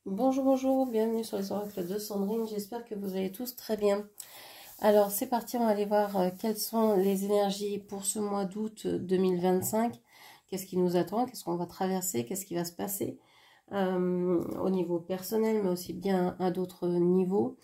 Bonjour, bonjour, bienvenue sur les oracles de Sandrine, j'espère que vous allez tous très bien. Alors c'est parti, on va aller voir quelles sont les énergies pour ce mois d'août 2025. Qu'est-ce qui nous attend, qu'est-ce qu'on va traverser, qu'est-ce qui va se passer au niveau personnel, mais aussi bien à d'autres niveaux.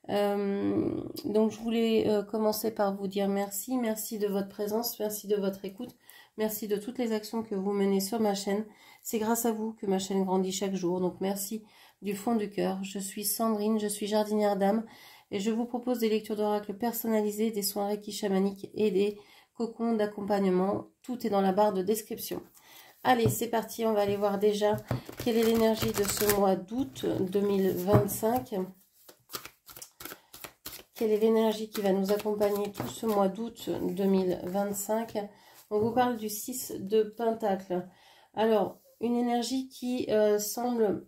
Donc je voulais commencer par vous dire merci de votre présence, merci de votre écoute, merci de toutes les actions que vous menez sur ma chaîne. C'est grâce à vous que ma chaîne grandit chaque jour, donc merci du fond du cœur. Je suis Sandrine, je suis jardinière d'âme et je vous propose des lectures d'oracle personnalisées, des soins Reiki chamaniques et des cocons d'accompagnement. Tout est dans la barre de description. Allez, c'est parti, on va aller voir déjà quelle est l'énergie de ce mois d'août 2025. Quelle est l'énergie qui va nous accompagner tout ce mois d'août 2025? On vous parle du 6 de Pentacle. Alors, une énergie qui semble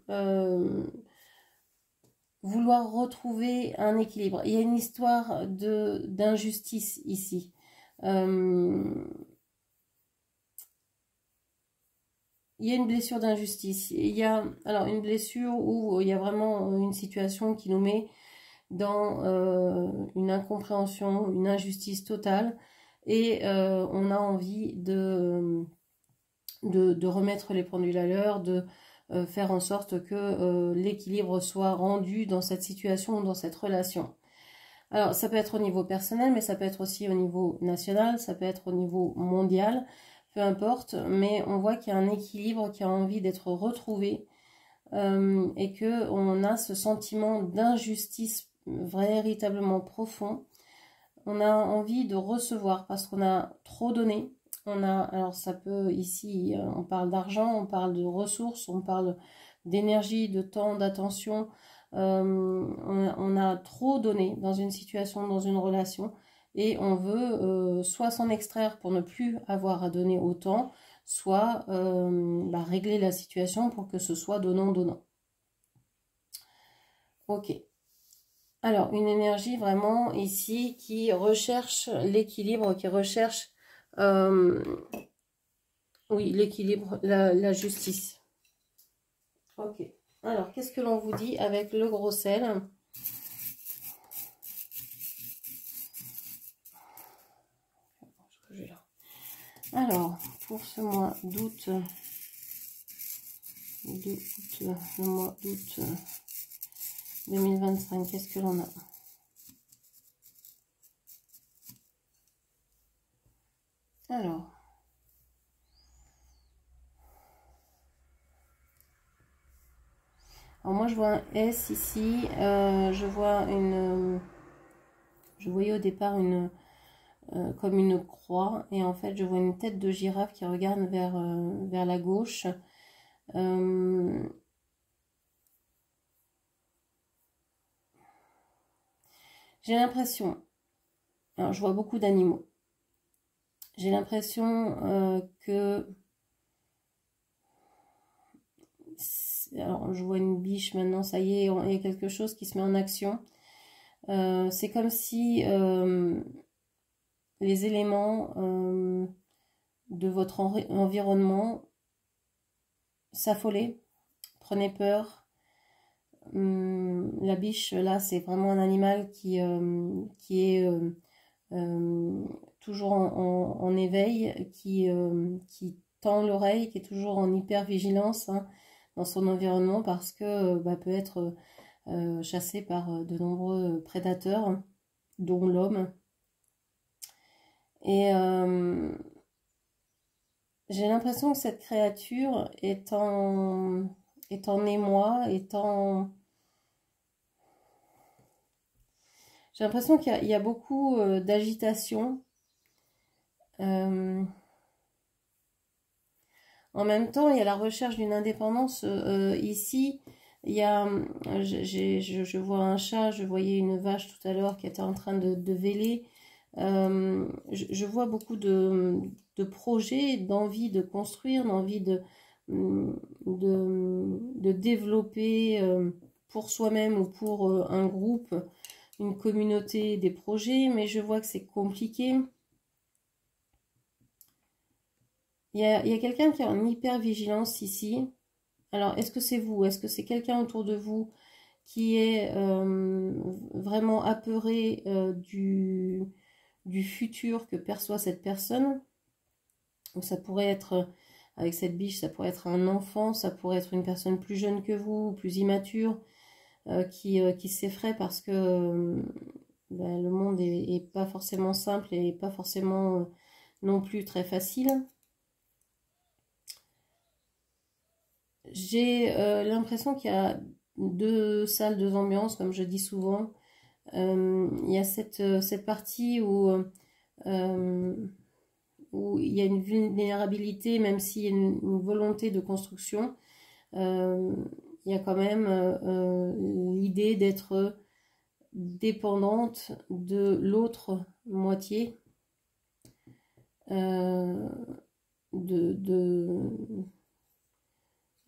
vouloir retrouver un équilibre. Il y a une histoire d'injustice ici. Il y a une blessure d'injustice. Il y a alors une blessure où il y a vraiment une situation qui nous met dans une incompréhension, une injustice totale, et on a envie de remettre les pendules à l'heure, de faire en sorte que l'équilibre soit rendu dans cette situation, dans cette relation. Alors ça peut être au niveau personnel, mais ça peut être aussi au niveau national, ça peut être au niveau mondial, peu importe, mais on voit qu'il y a un équilibre qui a envie d'être retrouvé et qu'on a ce sentiment d'injustice véritablement profond. On a envie de recevoir parce qu'on a trop donné. Alors ça peut ici, on parle d'argent, on parle de ressources, on parle d'énergie, de temps, d'attention. On a trop donné dans une situation, dans une relation, et on veut soit s'en extraire pour ne plus avoir à donner autant, soit régler la situation pour que ce soit donnant-donnant. Ok. Alors, une énergie vraiment ici qui recherche l'équilibre, qui recherche oui, l'équilibre, la justice. Ok. Alors, qu'est-ce que l'on vous dit avec le gros sel? Alors, pour ce mois d'août, le mois d'août 2025, qu'est-ce que l'on a? Alors, moi je vois un S ici, je voyais au départ comme une croix, et en fait je vois une tête de girafe qui regarde vers la gauche. J'ai l'impression, alors je vois beaucoup d'animaux, j'ai l'impression que, alors je vois une biche maintenant, ça y est, il y a quelque chose qui se met en action. C'est comme si les éléments de votre environnement s'affolaient, prenaient peur. La biche, là, c'est vraiment un animal qui est toujours en éveil, qui tend l'oreille, qui est toujours en hyper-vigilance dans son environnement parce que peut être chassé par de nombreux prédateurs, dont l'homme. Et j'ai l'impression que cette créature est en émoi, j'ai l'impression qu'il y a beaucoup d'agitation. En même temps, il y a la recherche d'une indépendance. Ici, il y a, je vois un chat, je voyais une vache tout à l'heure qui était en train de véler. Je vois beaucoup de projets, d'envie de construire, d'envie de développer pour soi-même ou pour un groupe, une communauté, des projets, mais je vois que c'est compliqué. Il y a quelqu'un qui est en hyper vigilance ici. Alors, est-ce que c'est vous? Est-ce que c'est quelqu'un autour de vous qui est vraiment apeuré du futur que perçoit cette personne? Donc, ça pourrait être, avec cette biche, ça pourrait être un enfant, ça pourrait être une personne plus jeune que vous, plus immature, qui s'effraie parce que ben, le monde est pas forcément simple et pas forcément non plus très facile. J'ai l'impression qu'il y a deux salles, deux ambiances, comme je dis souvent. Il y a cette partie où il y a une vulnérabilité, même s'il y a une volonté de construction. Il y a quand même l'idée d'être dépendante de l'autre moitié.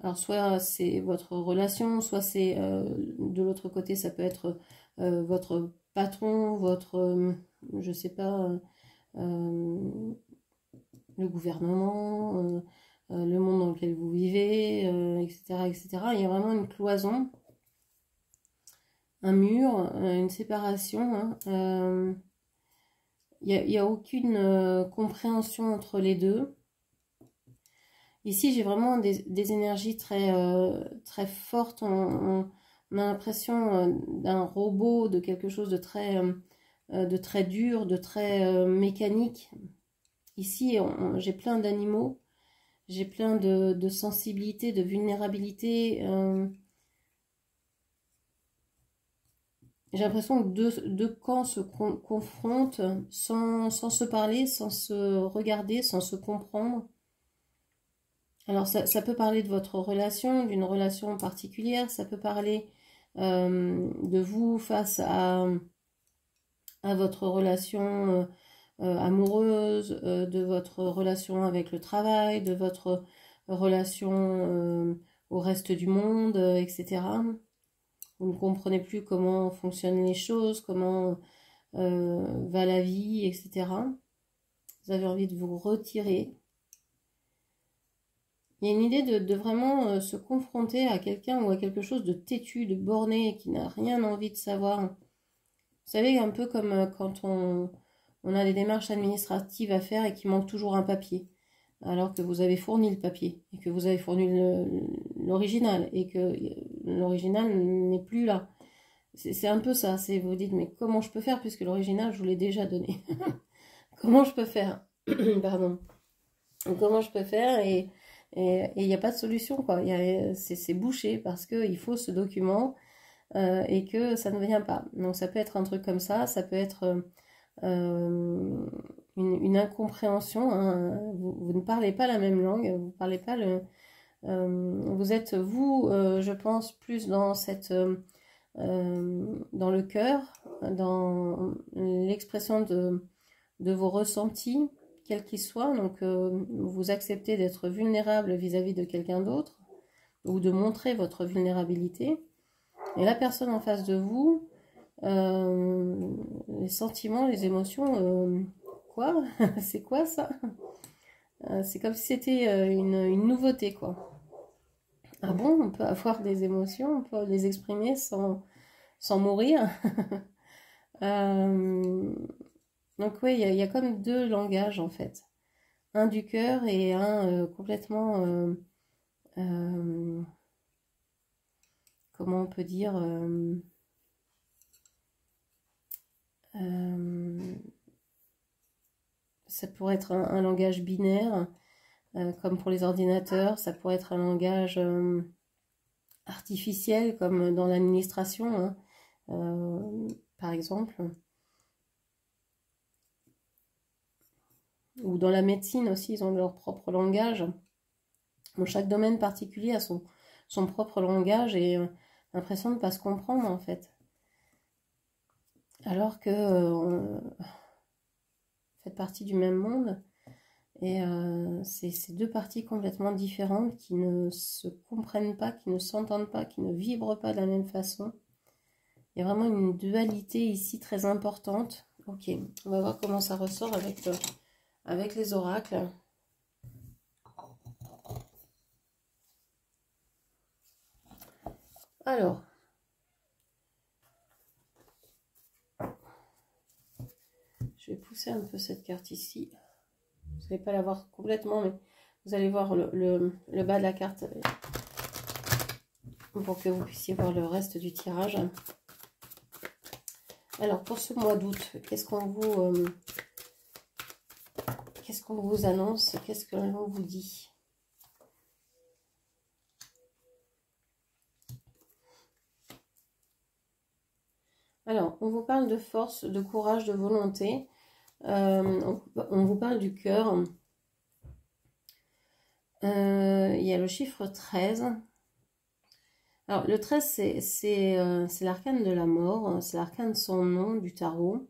Alors soit c'est votre relation, soit c'est de l'autre côté, ça peut être votre patron, je sais pas, le gouvernement, le monde dans lequel vous vivez, etc., etc. Il y a vraiment une cloison, un mur, une séparation. Hein, il n'y a aucune compréhension entre les deux. Ici, j'ai vraiment des énergies très fortes. On a l'impression d'un robot, de quelque chose de très dur, de très mécanique. Ici, j'ai plein d'animaux, j'ai plein de sensibilité, de vulnérabilité. J'ai l'impression que deux camps se confrontent sans se parler, sans se regarder, sans se comprendre. Alors ça peut parler de votre relation, d'une relation particulière, ça peut parler de vous face à votre relation amoureuse, de votre relation avec le travail, de votre relation au reste du monde, etc. Vous ne comprenez plus comment fonctionnent les choses, comment va la vie, etc. Vous avez envie de vous retirer. Il y a une idée de vraiment se confronter à quelqu'un ou à quelque chose de têtu, de borné, qui n'a rien envie de savoir. Vous savez, un peu comme quand on a des démarches administratives à faire et qu'il manque toujours un papier, alors que vous avez fourni le papier, et que vous avez fourni l'original, et que l'original n'est plus là. C'est un peu ça, vous dites, mais comment je peux faire, puisque l'original, je vous l'ai déjà donné. Comment je peux faire? Pardon. Comment je peux faire et il n'y a pas de solution, quoi. C'est bouché parce qu'il faut ce document et que ça ne vient pas. Donc ça peut être un truc comme ça peut être une incompréhension. Hein. Vous ne parlez pas la même langue, vous parlez pas vous êtes, je pense, plus dans dans le cœur, dans l'expression de vos ressentis, quels qu'ils soient. Donc, vous acceptez d'être vulnérable vis-à-vis de quelqu'un d'autre ou de montrer votre vulnérabilité. Et la personne en face de vous, les sentiments, les émotions, quoi? C'est quoi ça? C'est comme si c'était une nouveauté, quoi. Ah bon, on peut avoir des émotions, on peut les exprimer sans mourir. Donc oui, il y a comme deux langages en fait. Un du cœur et un complètement, comment on peut dire, ça pourrait être un langage binaire, comme pour les ordinateurs, ça pourrait être un langage artificiel, comme dans l'administration, hein, par exemple. Ou dans la médecine aussi, ils ont leur propre langage. Bon, chaque domaine particulier a son propre langage et l'impression de ne pas se comprendre en fait. Alors que faites partie du même monde et c'est deux parties complètement différentes qui ne se comprennent pas, qui ne s'entendent pas, qui ne vibrent pas de la même façon. Il y a vraiment une dualité ici très importante. Ok, on va voir comment ça ressort avec les oracles. Alors, je vais pousser un peu cette carte ici. Vous n'allez pas la voir complètement, mais vous allez voir le bas de la carte pour que vous puissiez voir le reste du tirage. Alors, pour ce mois d'août, qu'est-ce qu'on vous annonce? Qu'est-ce que l'on vous dit? Alors, on vous parle de force, de courage, de volonté. On vous parle du cœur. Il y a le chiffre 13. Alors, le 13, c'est l'arcane de la mort. C'est l'arcane sans nom du tarot.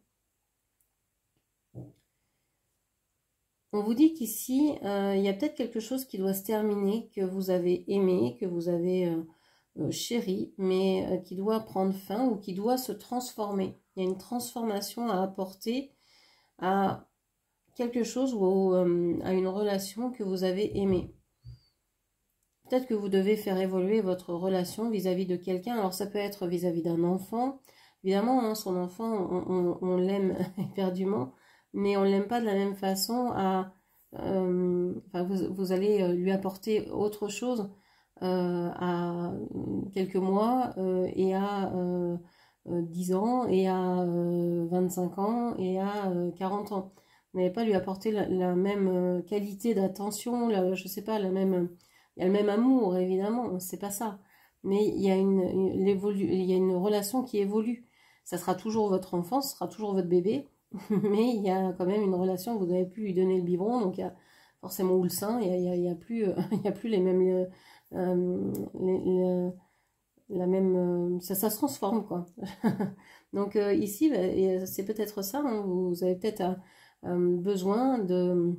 On vous dit qu'ici, il y a peut-être quelque chose qui doit se terminer, que vous avez aimé, que vous avez chéri, mais qui doit prendre fin ou qui doit se transformer. Il y a une transformation à apporter à quelque chose ou à une relation que vous avez aimée. Peut-être que vous devez faire évoluer votre relation vis-à-vis de quelqu'un. Alors ça peut être vis-à-vis d'un enfant. Évidemment, hein, son enfant, on l'aime éperdument, mais on ne l'aime pas de la même façon. Enfin, vous allez lui apporter autre chose à quelques mois et à 10 ans et à 25 ans et à 40 ans. Vous n'allez pas lui apporter la même qualité d'attention, je sais pas, il y a le même amour, évidemment, c'est pas ça. Mais il y a il y a une relation qui évolue. Ça sera toujours votre enfant, ce sera toujours votre bébé, mais il y a quand même une relation, vous n'avez plus lui donner le biberon, donc il y a forcément ou le sein, il y a plus, il y a plus les mêmes, la même, ça se transforme quoi. Donc ici, c'est peut-être ça, hein, vous avez peut-être besoin de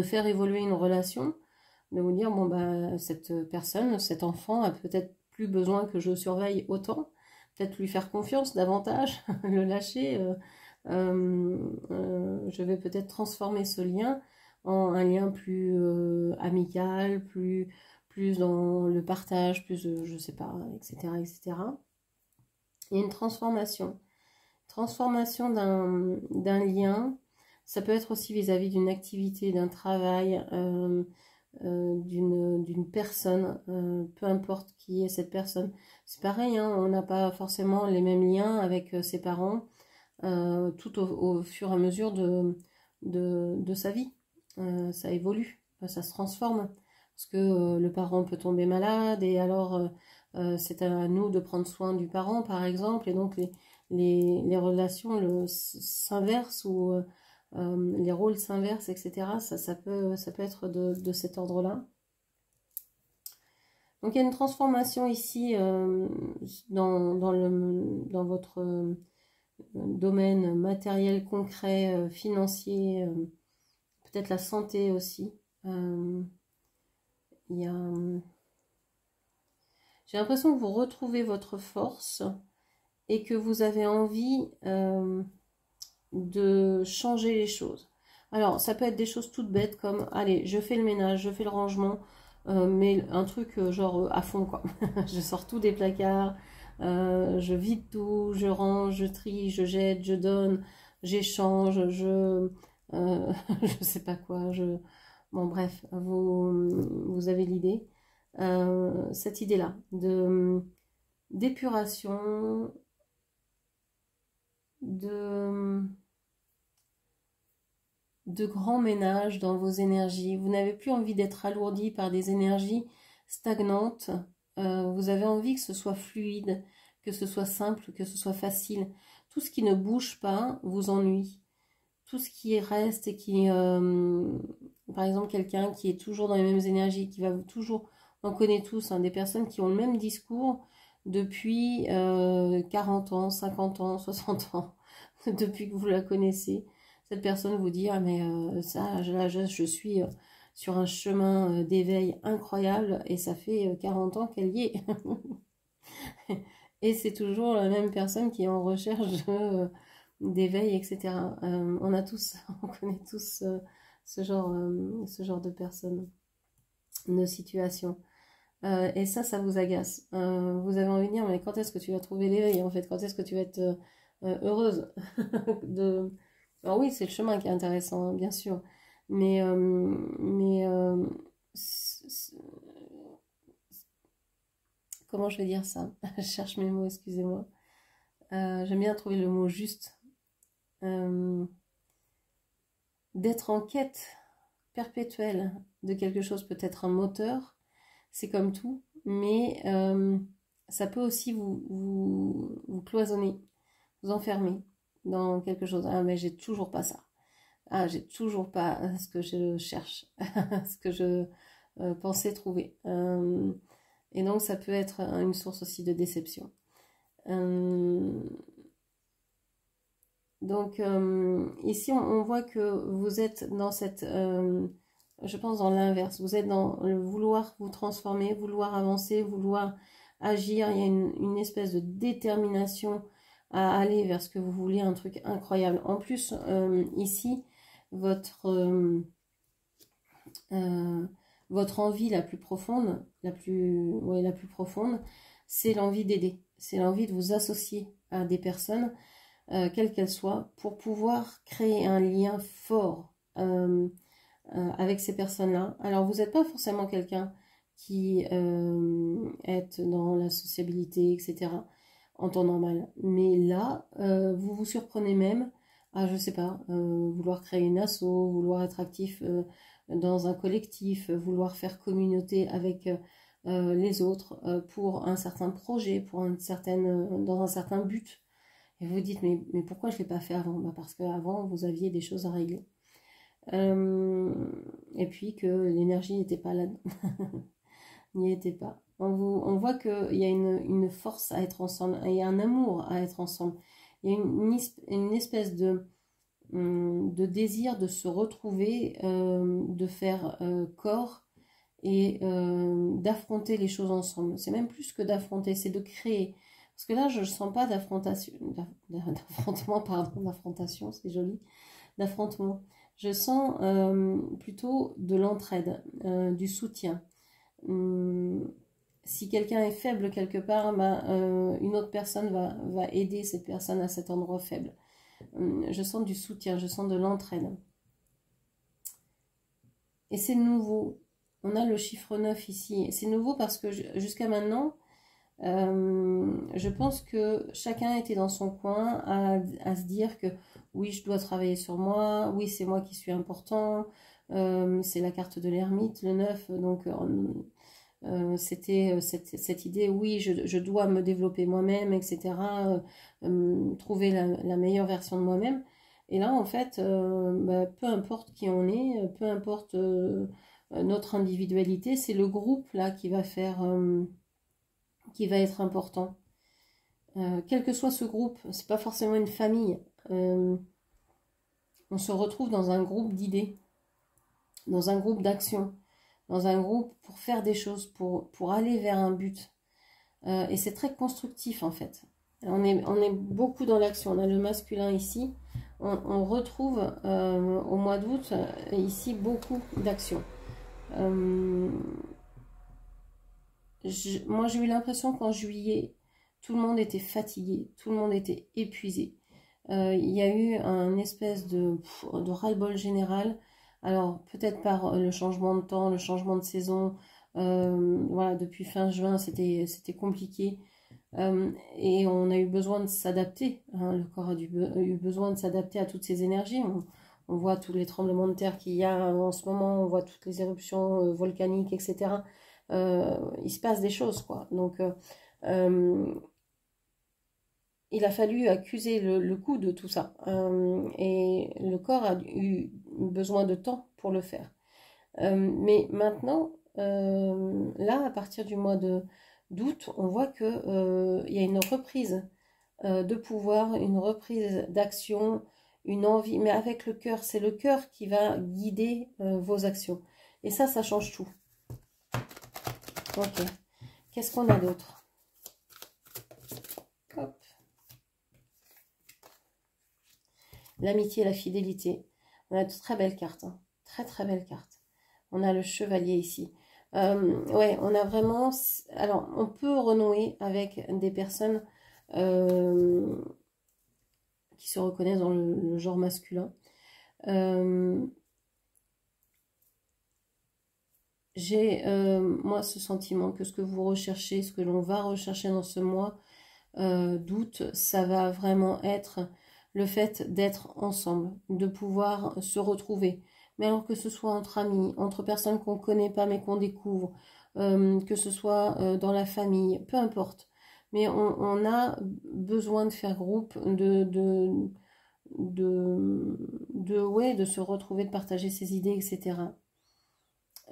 faire évoluer une relation, de vous dire, bon, bah, cette personne, cet enfant a peut-être plus besoin que je surveille autant, peut-être lui faire confiance davantage, le lâcher, je vais peut-être transformer ce lien en un lien plus amical, plus dans le partage, plus, je sais pas, etc., etc. Il y a une transformation d'un lien. Ça peut être aussi vis-à-vis d'une activité, d'un travail, d'une personne, peu importe qui est cette personne. C'est pareil, hein, on n'a pas forcément les mêmes liens avec ses parents tout au fur et à mesure de sa vie. Ça évolue, ça se transforme. Parce que le parent peut tomber malade et alors c'est à nous de prendre soin du parent, par exemple. Et donc les relations s'inversent ou les rôles s'inversent, etc. Ça peut être de cet ordre-là. Donc il y a une transformation ici dans votre domaine matériel, concret, financier, peut-être la santé aussi. J'ai l'impression que vous retrouvez votre force et que vous avez envie de changer les choses. Alors, ça peut être des choses toutes bêtes comme, allez, je fais le ménage, je fais le rangement, mais un truc genre à fond, quoi. Je sors tout des placards, je vide tout, je range, je trie, je jette, je donne, j'échange, je sais pas quoi, bon bref, vous avez l'idée. Cette idée-là d'épuration, de grand ménage dans vos énergies. Vous n'avez plus envie d'être alourdi par des énergies stagnantes. Vous avez envie que ce soit fluide, que ce soit simple, que ce soit facile. Tout ce qui ne bouge pas vous ennuie. Tout ce qui reste et qui... par exemple, quelqu'un qui est toujours dans les mêmes énergies, qui va toujours... On connaît tous hein, des personnes qui ont le même discours depuis 40 ans, 50 ans, 60 ans, depuis que vous la connaissez. Cette personne vous dit, ah mais ça, là, je suis sur un chemin d'éveil incroyable et ça fait 40 ans qu'elle y est. Et c'est toujours la même personne qui est en recherche d'éveil, etc. On connaît tous ce genre de personnes, de situations. Et ça vous agace. Vous avez envie de dire, mais quand est-ce que tu vas trouver l'éveil, en fait? Quand est-ce que tu vas être heureuse de... Alors oui, c'est le chemin qui est intéressant, hein, bien sûr. Mais, comment je vais dire ça? Je cherche mes mots, excusez-moi. J'aime bien trouver le mot juste. D'être en quête perpétuelle de quelque chose peut être un moteur, c'est comme tout, mais ça peut aussi vous cloisonner, vous enfermer dans quelque chose. Ah, mais j'ai toujours pas ça. Ah, j'ai toujours pas ce que je cherche, ce que je pensais trouver. Et donc, ça peut être une source aussi de déception. Donc, ici, on voit que vous êtes dans cette... je pense dans l'inverse. Vous êtes dans le vouloir vous transformer, vouloir avancer, vouloir agir. Il y a une espèce de détermination à aller vers ce que vous voulez, un truc incroyable. En plus, ici, votre envie la plus profonde, la plus profonde, c'est l'envie d'aider. C'est l'envie de vous associer à des personnes, quelles qu'elles soient, pour pouvoir créer un lien fort avec ces personnes-là. Alors, vous n'êtes pas forcément quelqu'un qui est dans la sociabilité, etc., en temps normal. Mais là, vous vous surprenez même à, je sais pas, vouloir créer une asso, vouloir être actif dans un collectif, vouloir faire communauté avec les autres pour un certain projet, dans un certain but. Et vous vous dites, mais pourquoi je ne l'ai pas fait avant? Bah parce qu'avant, vous aviez des choses à régler. Et puis que l'énergie n'était pas là, n'y était pas. On voit qu'il y a une force à être ensemble, il y a un amour à être ensemble. Il y a une espèce de désir de se retrouver, de faire corps et d'affronter les choses ensemble. C'est même plus que d'affronter, c'est de créer. Parce que là, je ne sens pas d'affrontement, pardon, d'affrontation, c'est joli, d'affrontement. Je sens plutôt de l'entraide, du soutien. Si quelqu'un est faible quelque part, une autre personne va aider cette personne à cet endroit faible. Je sens du soutien, je sens de l'entraide. Et c'est nouveau. On a le chiffre 9 ici. C'est nouveau parce que jusqu'à maintenant, je pense que chacun était dans son coin à se dire que oui, je dois travailler sur moi, oui, c'est moi qui suis important, c'est la carte de l'ermite, le 9, donc c'était cette idée, oui, je dois me développer moi-même, etc., trouver la meilleure version de moi-même. Et là, en fait, peu importe qui on est, peu importe notre individualité, c'est le groupe là qui va faire... qui va être important. Quel que soit ce groupe, c'est pas forcément une famille. On se retrouve dans un groupe d'idées, dans un groupe d'action, dans un groupe pour faire des choses, pour aller vers un but. Et c'est très constructif en fait. On est beaucoup dans l'action. On a le masculin ici. On retrouve au mois d'août ici beaucoup d'action. Moi, j'ai eu l'impression qu'en juillet, tout le monde était fatigué, tout le monde était épuisé. Il y a eu un espèce de ras-le-bol général. Alors, peut-être par le changement de temps, le changement de saison. Voilà, depuis fin juin, c'était compliqué. Et on a eu besoin de s'adapter. Hein, le corps a eu besoin de s'adapter à toutes ces énergies. On voit tous les tremblements de terre qu'il y a en ce moment, on voit toutes les éruptions volcaniques, etc. Il se passe des choses, quoi. Donc, il a fallu accuser le coup de tout ça. Et le corps a eu besoin de temps pour le faire. Mais maintenant, là, à partir du mois d'août, on voit qu'il y a une reprise de pouvoir, une reprise d'action, une envie, mais avec le cœur. C'est le cœur qui va guider vos actions. Et ça change tout. Ok. Qu'est-ce qu'on a d'autre? Hop. L'amitié et la fidélité. On a de très belles cartes. Hein. Très très belles cartes. On a le chevalier ici. Ouais, on a vraiment... Alors, on peut renouer avec des personnes euh, qui se reconnaissent dans le genre masculin. Euh, j'ai, moi, ce sentiment que ce que vous recherchez, ce que l'on va rechercher dans ce mois d'août, ça va vraiment être le fait d'être ensemble, de pouvoir se retrouver. Mais alors que ce soit entre amis, entre personnes qu'on ne connaît pas mais qu'on découvre, que ce soit dans la famille, peu importe. Mais on a besoin de faire groupe, ouais, de se retrouver, de partager ses idées, etc.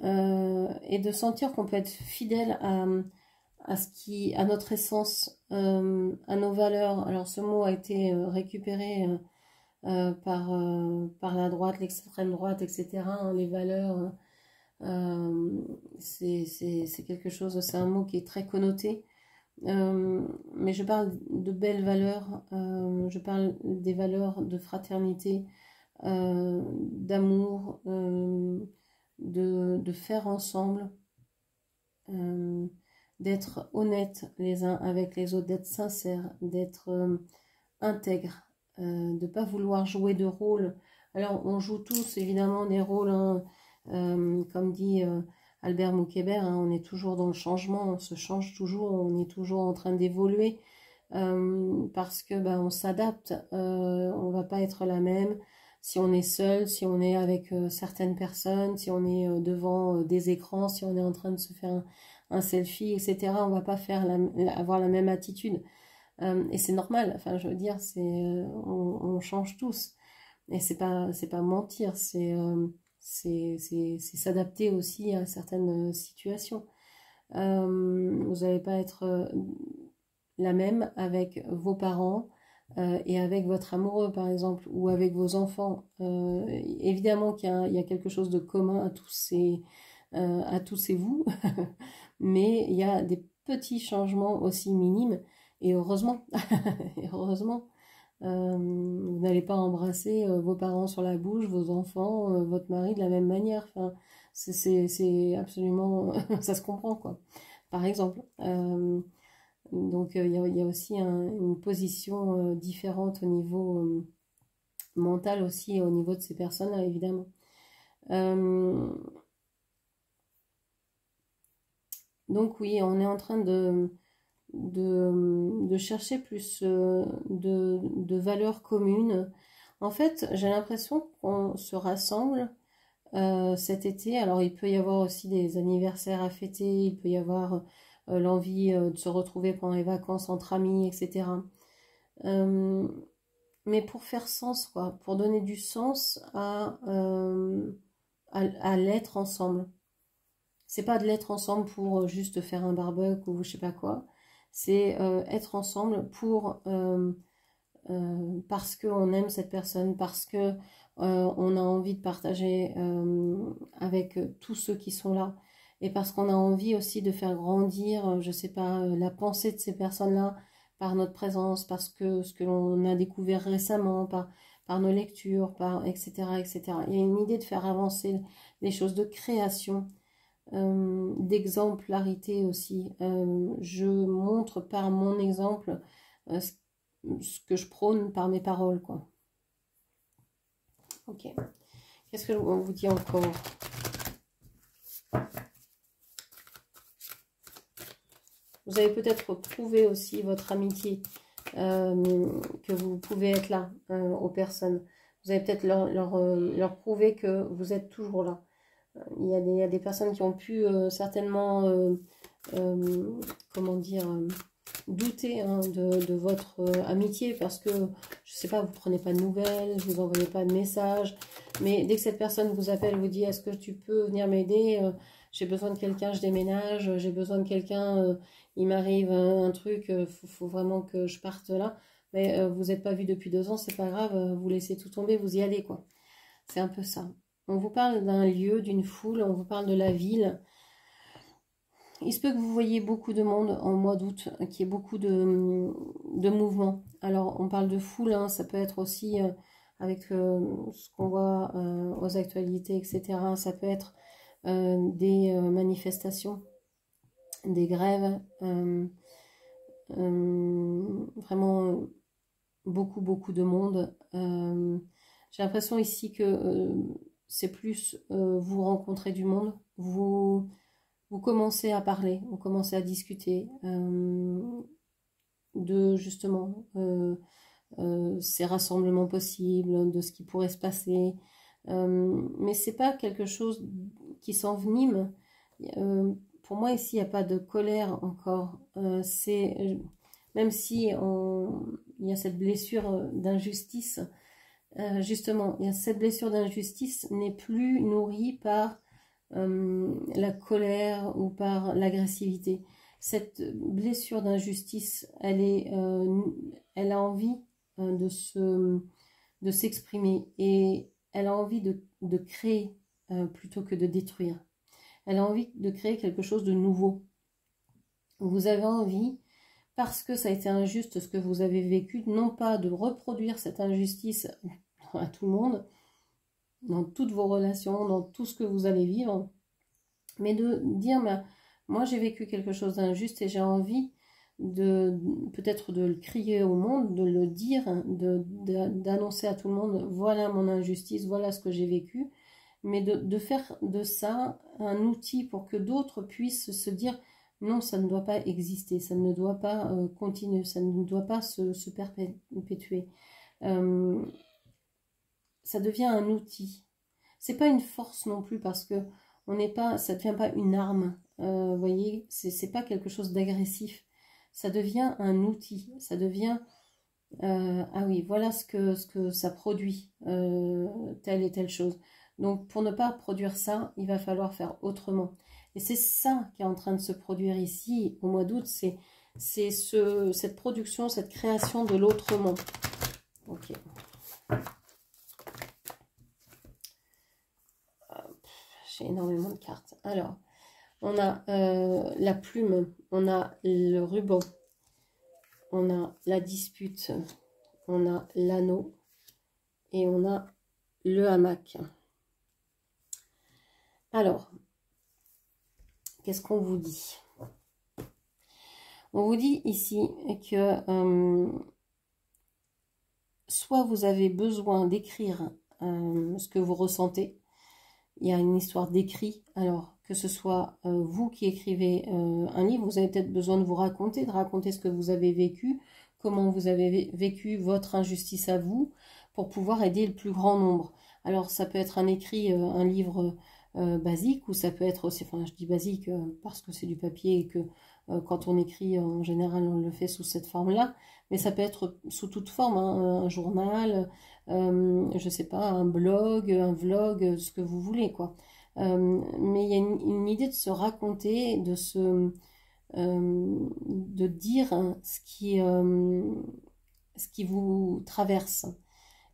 Et de sentir qu'on peut être fidèle à notre essence, à nos valeurs. Alors ce mot a été récupéré par la droite, l'extrême droite, etc. Hein, les valeurs, c'est quelque chose, c'est un mot qui est très connoté. Mais je parle de belles valeurs, je parle des valeurs de fraternité, d'amour, de faire ensemble, euh, d'être honnêtes les uns avec les autres, d'être sincères, d'être intègres, de ne pas vouloir jouer de rôle. Alors on joue tous évidemment des rôles, hein, comme dit Albert Moukébert, hein, on est toujours dans le changement, on se change toujours, on est toujours en train d'évoluer. Parce que on s'adapte, on va pas être la même si on est seul, si on est avec certaines personnes, si on est devant des écrans, si on est en train de se faire un selfie, etc. On va pas faire avoir la même attitude. Et c'est normal, enfin je veux dire, on change tous. Et c'est pas mentir, c'est s'adapter aussi à certaines situations. Vous n'allez pas être la même avec vos parents et avec votre amoureux, par exemple, ou avec vos enfants. Évidemment qu'il y a quelque chose de commun à tous ces vous, mais il y a des petits changements aussi minimes, et heureusement, et heureusement. Vous n'allez pas embrasser vos parents sur la bouche, vos enfants, votre mari de la même manière. Enfin, c'est absolument... ça se comprend, quoi. Par exemple. Donc, il y a aussi une position différente au niveau mental aussi, au niveau de ces personnes-là, évidemment. Euh, donc, oui, on est en train de chercher plus de valeurs communes. En fait, j'ai l'impression qu'on se rassemble cet été. Alors, il peut y avoir aussi des anniversaires à fêter, il peut y avoir l'envie de se retrouver pendant les vacances entre amis, etc. Euh, mais pour faire sens, quoi, pour donner du sens à l'être ensemble. C'est pas de l'être ensemble pour juste faire un barbecue ou je sais pas quoi. C'est être ensemble parce qu'on aime cette personne, parce que on a envie de partager avec tous ceux qui sont là, et parce qu'on a envie aussi de faire grandir, je sais pas, la pensée de ces personnes-là par notre présence, parce que ce que l'on a découvert récemment, par nos lectures, etc., etc. Il y a une idée de faire avancer les choses, de création, d'exemplarité aussi. Je montre par mon exemple ce que je prône par mes paroles, quoi. Ok. Qu'est-ce que on vous dit encore? Vous avez peut-être prouvé aussi votre amitié, que vous pouvez être là aux personnes. Vous avez peut-être leur prouver que vous êtes toujours là. Il y a des personnes qui ont pu certainement, comment dire, douter hein, de votre amitié parce que, je sais pas, vous prenez pas de nouvelles, vous envoyez pas de messages, mais dès que cette personne vous appelle, vous dit est-ce que tu peux venir m'aider, j'ai besoin de quelqu'un, je déménage, j'ai besoin de quelqu'un, il m'arrive un truc, faut vraiment que je parte là, mais vous n'êtes pas vu depuis 2 ans, c'est pas grave, vous laissez tout tomber, vous y allez quoi. C'est un peu ça. On vous parle d'un lieu, d'une foule, on vous parle de la ville. Il se peut que vous voyez beaucoup de monde en mois d'août, qu'il y ait beaucoup de mouvements. Alors, on parle de foule, hein, ça peut être aussi avec ce qu'on voit aux actualités, etc. Ça peut être des manifestations, des grèves, vraiment beaucoup de monde. J'ai l'impression ici que c'est plus vous rencontrez du monde, vous commencez à parler, vous commencez à discuter de justement ces rassemblements possibles, de ce qui pourrait se passer. Mais c'est pas quelque chose qui s'envenime. Pour moi ici, il n'y a pas de colère encore. Même si il y a cette blessure d'injustice, justement, cette blessure d'injustice n'est plus nourrie par la colère ou par l'agressivité. Cette blessure d'injustice, elle a envie de s'exprimer et elle a envie de créer plutôt que de détruire. Elle a envie de créer quelque chose de nouveau. Vous avez envie, parce que ça a été injuste ce que vous avez vécu, non pas de reproduire cette injustice à tout le monde, dans toutes vos relations, dans tout ce que vous allez vivre, mais de dire, moi j'ai vécu quelque chose d'injuste et j'ai envie peut-être de le crier au monde, de le dire, d'annoncer à tout le monde, voilà mon injustice, voilà ce que j'ai vécu, mais de faire de ça un outil pour que d'autres puissent se dire, non, ça ne doit pas exister, ça ne doit pas continuer, ça ne doit pas se perpétuer. Ça devient un outil. C'est pas une force non plus parce que ça ne devient pas une arme. Vous voyez, c'est pas quelque chose d'agressif. Ça devient un outil. Ça devient ah oui, voilà ce que ça produit, telle et telle chose. Donc pour ne pas produire ça, il va falloir faire autrement. Et c'est ça qui est en train de se produire ici au mois d'août, c'est cette production, cette création de l'autrement. Ok. J'ai énormément de cartes. Alors, on a la plume, on a le ruban, on a la dispute, on a l'anneau et on a le hamac. Alors, qu'est-ce qu'on vous dit? On vous dit ici que soit vous avez besoin d'écrire ce que vous ressentez. Il y a une histoire d'écrit. Alors, que ce soit vous qui écrivez un livre, vous avez peut-être besoin de vous raconter, de raconter ce que vous avez vécu, comment vous avez vécu votre injustice à vous, pour pouvoir aider le plus grand nombre. Alors, ça peut être un écrit, un livre basique, ou ça peut être aussi, enfin je dis basique parce que c'est du papier et que quand on écrit, en général, on le fait sous cette forme-là, mais ça peut être sous toute forme, hein, un journal, je sais pas, un blog, un vlog, ce que vous voulez, quoi. Mais il y a une idée de se raconter, de dire hein, ce qui vous traverse,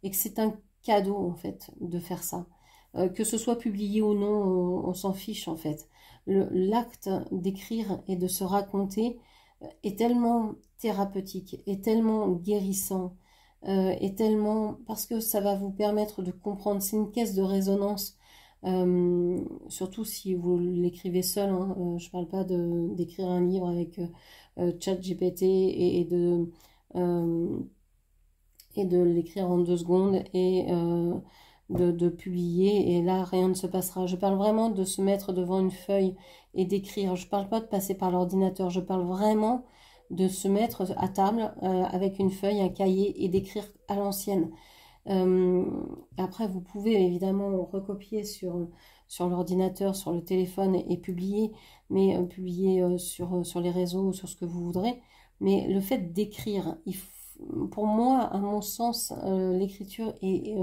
et que c'est un cadeau, en fait, de faire ça. Que ce soit publié ou non, on s'en fiche, en fait. L'acte d'écrire et de se raconter est tellement thérapeutique, est tellement guérissant, est tellement... parce que ça va vous permettre de comprendre, c'est une caisse de résonance, surtout si vous l'écrivez seul, hein, je parle pas d'écrire un livre avec ChatGPT et de l'écrire en 2 secondes et de publier, et là rien ne se passera. Je parle vraiment de se mettre devant une feuille et d'écrire. Je parle pas de passer par l'ordinateur, je parle vraiment de se mettre à table avec une feuille, un cahier et d'écrire à l'ancienne. Après vous pouvez évidemment recopier sur l'ordinateur, sur le téléphone et publier, mais publier sur les réseaux, sur ce que vous voudrez. Mais le fait d'écrire, pour moi, à mon sens, l'écriture est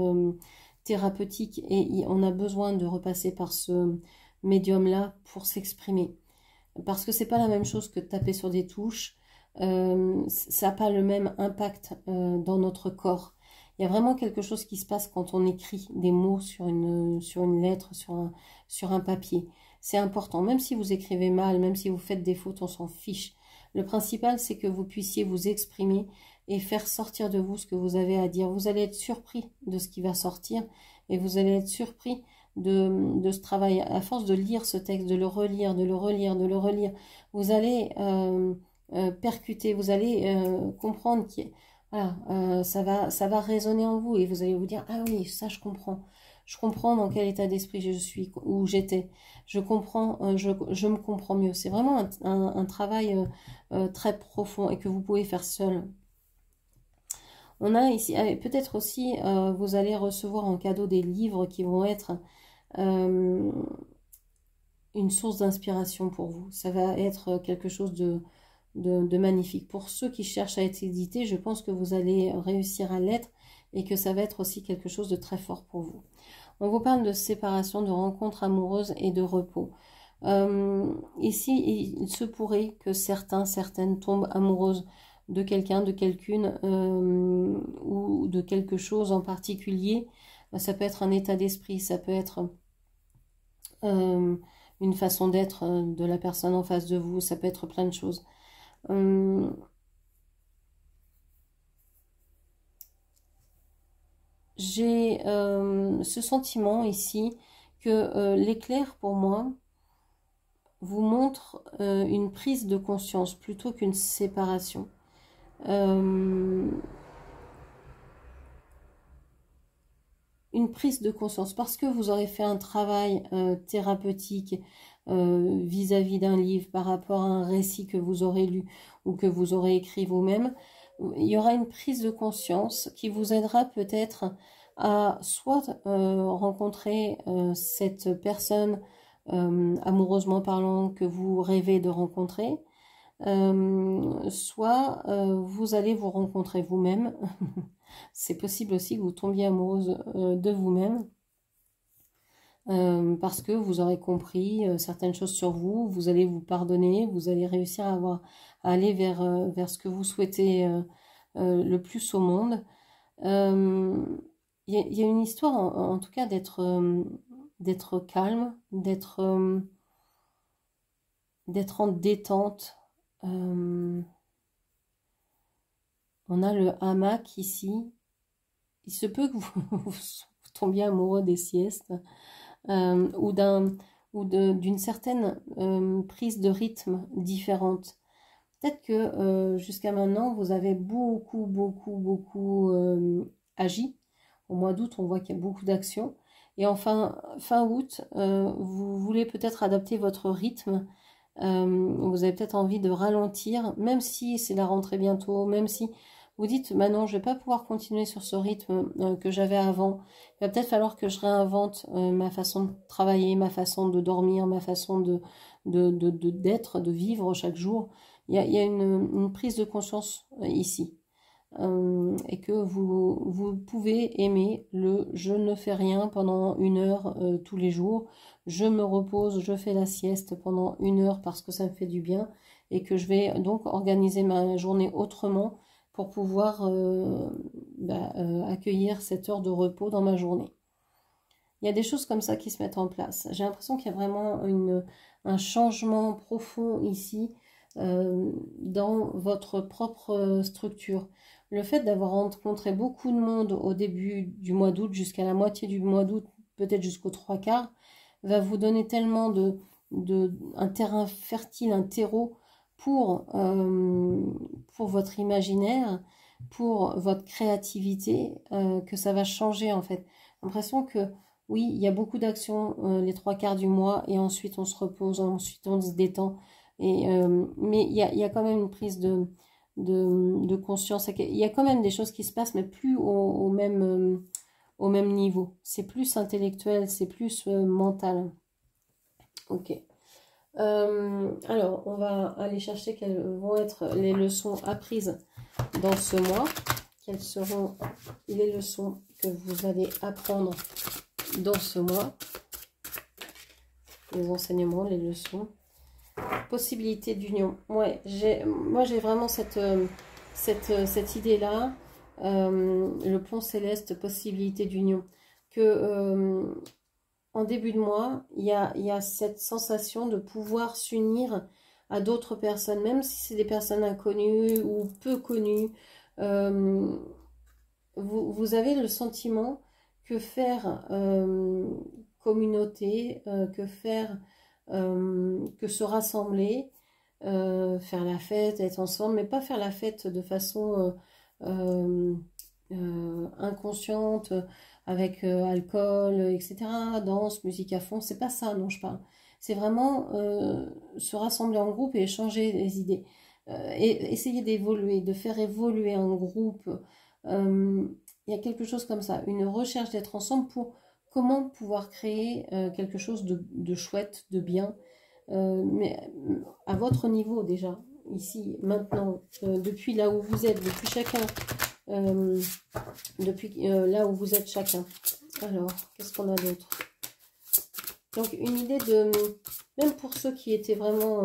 thérapeutique et on a besoin de repasser par ce médium-là pour s'exprimer. Parce que c'est pas la même chose que de taper sur des touches, ça n'a pas le même impact dans notre corps. Il y a vraiment quelque chose qui se passe quand on écrit des mots sur une lettre, sur un papier. C'est important, même si vous écrivez mal, même si vous faites des fautes, on s'en fiche. Le principal, c'est que vous puissiez vous exprimer et faire sortir de vous ce que vous avez à dire. Vous allez être surpris de ce qui va sortir et vous allez être surpris de ce travail, à force de lire ce texte, de le relire, de le relire, de le relire, vous allez percuter, vous allez comprendre que voilà, ça va résonner en vous et vous allez vous dire, ah oui, ça je comprends dans quel état d'esprit je suis, où j'étais, je comprends, je me comprends mieux. C'est vraiment un travail très profond et que vous pouvez faire seul. On a ici, peut-être aussi, vous allez recevoir en cadeau des livres qui vont être une source d'inspiration pour vous. Ça va être quelque chose de magnifique. Pour ceux qui cherchent à être édités, je pense que vous allez réussir à l'être et que ça va être aussi quelque chose de très fort pour vous. On vous parle de séparation, de rencontres amoureuses et de repos. Ici, il se pourrait que certaines tombent amoureuses de quelqu'un, de quelqu'une ou de quelque chose en particulier. Ça peut être un état d'esprit, ça peut être une façon d'être de la personne en face de vous, ça peut être plein de choses. J'ai ce sentiment ici que l'éclair pour moi vous montre une prise de conscience plutôt qu'une séparation. Une prise de conscience parce que vous aurez fait un travail thérapeutique vis-à-vis d'un livre par rapport à un récit que vous aurez lu ou que vous aurez écrit vous-même. Il y aura une prise de conscience qui vous aidera peut-être à soit rencontrer cette personne amoureusement parlant que vous rêvez de rencontrer, soit vous allez vous rencontrer vous-même. C'est possible aussi que vous tombiez amoureuse de vous-même parce que vous aurez compris certaines choses sur vous, vous allez vous pardonner, vous allez réussir à aller vers ce que vous souhaitez le plus au monde. Il y a une histoire en tout cas d'être calme, d'être en détente. On a le hamac ici. Il se peut que vous tombiez amoureux des siestes ou d'une certaine prise de rythme différente. Peut-être que jusqu'à maintenant, vous avez beaucoup agi. Au mois d'août, on voit qu'il y a beaucoup d'actions. Et enfin, fin août, vous voulez peut-être adapter votre rythme. Vous avez peut-être envie de ralentir, même si c'est la rentrée bientôt, même si vous dites, bah non, je vais pas pouvoir continuer sur ce rythme que j'avais avant. Il va peut-être falloir que je réinvente ma façon de travailler, ma façon de dormir, ma façon d'être, de vivre chaque jour. Il y a une prise de conscience ici. Et que vous pouvez aimer le je ne fais rien pendant 1 heure tous les jours, je me repose, je fais la sieste pendant 1 heure parce que ça me fait du bien et que je vais donc organiser ma journée autrement pour pouvoir accueillir cette heure de repos dans ma journée. Il y a des choses comme ça qui se mettent en place. J'ai l'impression qu'il y a vraiment un changement profond ici dans votre propre structure. Le fait d'avoir rencontré beaucoup de monde au début du mois d'août jusqu'à la moitié du mois d'août, peut-être jusqu'aux 3/4, va vous donner tellement un terrain fertile, un terreau pour votre imaginaire, pour votre créativité, que ça va changer en fait. J'ai l'impression que oui, il y a beaucoup d'actions les 3/4 du mois et ensuite on se repose, ensuite on se détend. Mais il y a quand même une prise de conscience. Il y a quand même des choses qui se passent, mais plus au même niveau. C'est plus intellectuel, c'est plus mental. Ok. Alors, on va aller chercher quelles vont être les leçons apprises dans ce mois. Quelles seront les leçons que vous allez apprendre dans ce mois? Les enseignements, les leçons. Possibilité d'union. Ouais, moi j'ai vraiment cette idée-là. Le pont céleste, possibilité d'union. Que en début de mois, il y a cette sensation de pouvoir s'unir à d'autres personnes, même si c'est des personnes inconnues ou peu connues. Vous avez le sentiment que faire communauté que se rassembler, faire la fête, être ensemble, mais pas faire la fête de façon inconsciente, avec alcool, etc., danse, musique à fond, c'est pas ça dont je parle. C'est vraiment se rassembler en groupe et échanger les idées. Et essayer d'évoluer, de faire évoluer un groupe. Il y a quelque chose comme ça, une recherche d'être ensemble pour comment pouvoir créer quelque chose de chouette, de bien, mais à votre niveau déjà, ici, maintenant, depuis là où vous êtes, depuis chacun, depuis là où vous êtes chacun. Alors, qu'est-ce qu'on a d'autre? Donc, une idée de, même pour ceux qui étaient vraiment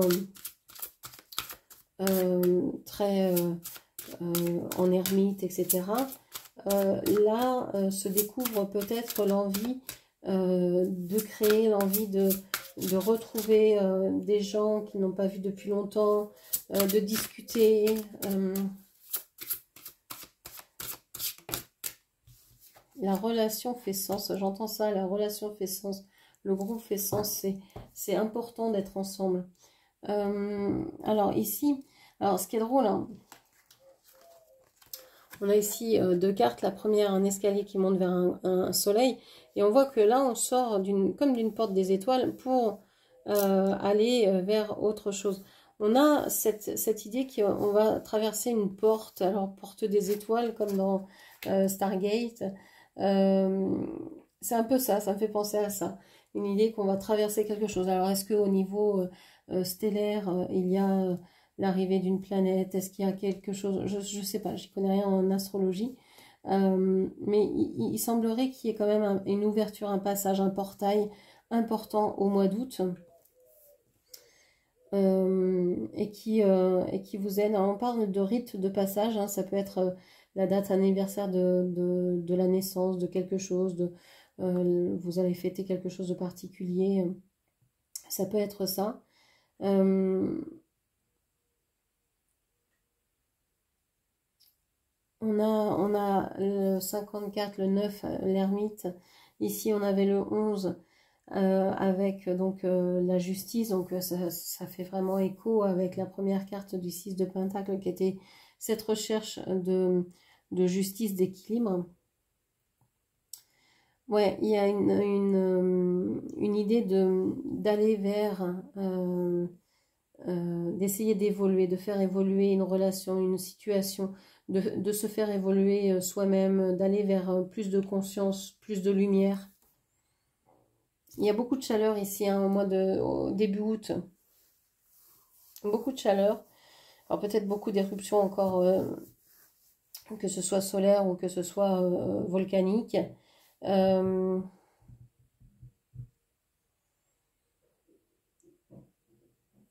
très en ermite, etc., là se découvre peut-être l'envie de créer, l'envie de retrouver des gens qui n'ont pas vu depuis longtemps, de discuter. La relation fait sens, j'entends ça, la relation fait sens, le groupe fait sens, c'est important d'être ensemble. Alors ici, alors ce qui est drôle, hein, on a ici deux cartes. La première, un escalier qui monte vers un soleil. Et on voit que là, on sort comme d'une porte des étoiles pour aller vers autre chose. On a cette idée qu'on va traverser une porte, alors porte des étoiles comme dans Stargate. C'est un peu ça, ça me fait penser à ça. Une idée qu'on va traverser quelque chose. Alors est-ce qu'au niveau stellaire, il y a l'arrivée d'une planète, est-ce qu'il y a quelque chose, je ne sais pas, je ne connais rien en astrologie, mais il semblerait qu'il y ait quand même une ouverture, un passage, un portail important au mois d'août, et qui vous aide. Alors, on parle de rite de passage, hein, ça peut être la date anniversaire de la naissance de quelque chose, vous allez fêter quelque chose de particulier, ça peut être ça. On a le 54, le 9, l'ermite. Ici, on avait le 11 avec donc la justice. Donc, ça fait vraiment écho avec la première carte du 6 de Pentacle qui était cette recherche de justice, d'équilibre. Ouais, il y a une idée d'aller vers... d'essayer d'évoluer, de faire évoluer une relation, une situation, de se faire évoluer soi-même, d'aller vers plus de conscience, plus de lumière. Il y a beaucoup de chaleur ici, hein, au début août. Beaucoup de chaleur. Alors peut-être beaucoup d'éruptions encore, que ce soit solaire ou que ce soit volcanique.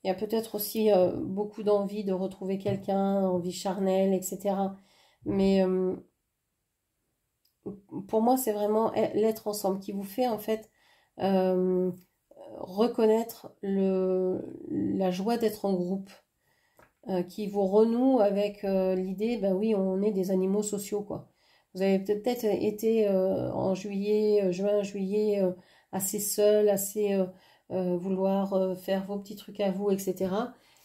Il y a peut-être aussi beaucoup d'envie de retrouver quelqu'un, envie charnelle, etc. Mais pour moi, c'est vraiment l'être ensemble qui vous fait en fait reconnaître la joie d'être en groupe, qui vous renoue avec l'idée, ben oui, on est des animaux sociaux, quoi. Vous avez peut-être été en juin, juillet, assez seul, assez vouloir faire vos petits trucs à vous, etc.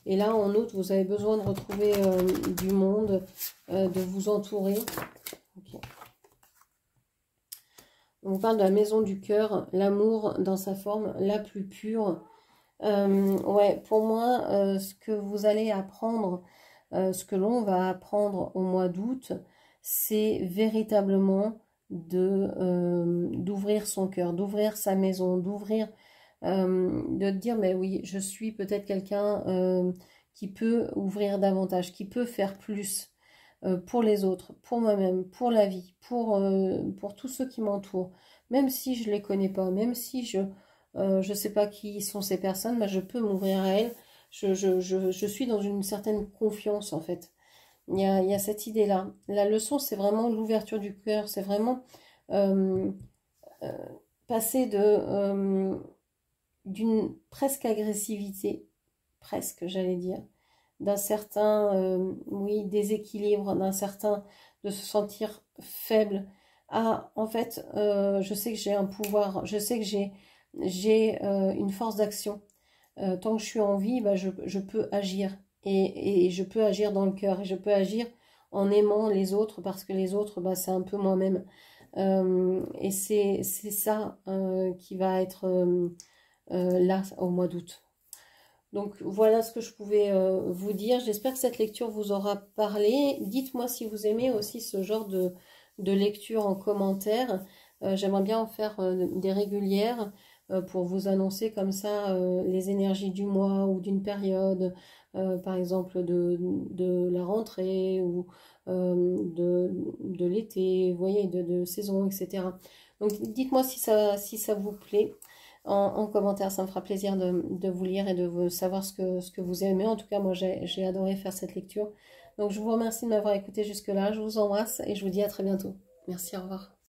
Et là, en août, vous avez besoin de retrouver du monde, de vous entourer. Okay. On parle de la maison du cœur, l'amour dans sa forme la plus pure. Ouais, pour moi, ce que vous allez apprendre, ce que l'on va apprendre au mois d'août, c'est véritablement d'ouvrir son cœur, d'ouvrir sa maison, de dire, mais oui, je suis peut-être quelqu'un qui peut ouvrir davantage, qui peut faire plus pour les autres, pour moi-même, pour la vie, pour tous ceux qui m'entourent, même si je ne les connais pas, même si je ne sais pas qui sont ces personnes, bah, je peux m'ouvrir à elles. Je suis dans une certaine confiance, en fait. Il y a cette idée-là. La leçon, c'est vraiment l'ouverture du cœur. C'est vraiment passer d'une presque agressivité, presque, j'allais dire, d'un certain, oui, déséquilibre, d'un certain, de se sentir faible, à, en fait, je sais que j'ai un pouvoir, je sais que j'ai j'ai une force d'action. Tant que je suis en vie, bah, je peux agir. Et je peux agir dans le cœur. Et je peux agir en aimant les autres parce que les autres, bah, c'est un peu moi-même. Et c'est ça qui va être là au mois d'août. Donc voilà ce que je pouvais vous dire. J'espère que cette lecture vous aura parlé. Dites-moi si vous aimez aussi ce genre de lecture en commentaire. J'aimerais bien en faire des régulières pour vous annoncer comme ça les énergies du mois ou d'une période, par exemple de la rentrée ou de l'été, vous voyez, de saison, etc. Donc dites-moi si ça vous plaît en commentaire. Ça me fera plaisir de vous lire et de savoir ce que vous aimez. En tout cas, moi, j'ai adoré faire cette lecture. Donc, je vous remercie de m'avoir écouté jusque-là. Je vous embrasse et je vous dis à très bientôt. Merci, au revoir.